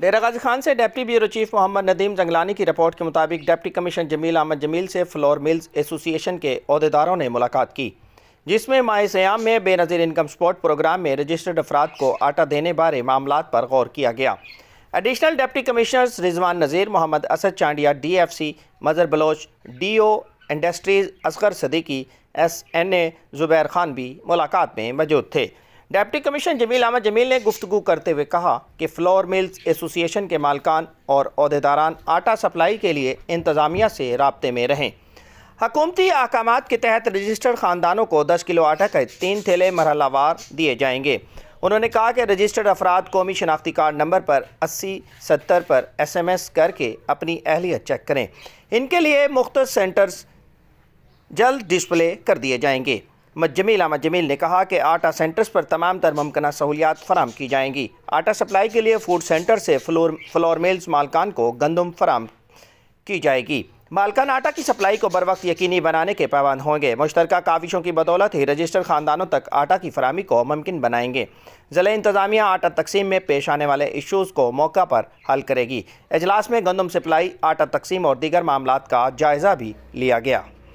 ڈیرہ غازی خان سے deputy bureau chief محمد ندیم زنگلانی کی report کے مطابق ڈپٹی کمشنر جمیل احمد جمیل سے فلور ملز ایسوسی ایشن کے عہدیداروں نے ملاقات کی، جس میں ماہ سیام میں بے نظیر انکم سپورٹ پروگرام میں رجسٹرڈ افراد کو آٹا دینے بارے معاملات پر غور کیا گیا۔ Additional deputy commissioners Rizwan Nazir, Muhammad Asad Chandia D F C Mazhar Baloch, D O industries Asghar Siddiqui, S N A Zubair Khan بھی ملاقات میں موجود تھے۔ ڈپٹی کمشنر جمیل احمد جمیل نے گفتگو کرتے ہوئے کہا کہ فلور ملز ایسوسی ایشن کے مالکان اور عہدیداران آٹا سپلائی کے لیے انتظامیہ سے رابطے میں رہیں۔ حکومتی احکامات کے تحت رجسٹرڈ خاندانوں کو 10 کلو آٹا کے 3 تھیلے مرحلہ وار دیے جائیں گے۔ انہوں نے کہا کہ رجسٹرڈ افراد قومی شناختی کارڈ نمبر پر 8070 پر SMS کر کے اپنی اہلیت چیک کریں۔ ان کے لیے مختص سینٹرز جلد ڈسپلے کر دیے جائیں گے۔ جمیل احمد جمیل نے کہا کہ آٹا سینٹرز پر تمام تر ممکنہ سہولیات فراہم کی جائیں گی۔ آٹا سپلائی کے لیے فوڈ سینٹر سے فلور ملز مالکان کو گندم فراہم کی جائے گی۔ مالکان آٹا کی سپلائی کو بروقت یقینی بنانے کے پابند ہوں گے۔ مشترکہ کاوشوں کی بدولت ہی رجسٹرڈ خاندانوں تک آٹا کی فراہمی کو ممکن بنائیں گے۔ ضلع انتظامیہ آٹا تقسیم میں پیش آنے والے ایشوز کو موقع پر حل کرے گی۔ اجلاس میں گندم سپلائی، آٹا تقسیم اور دیگر معاملات کا جائزہ بھی لیا گیا۔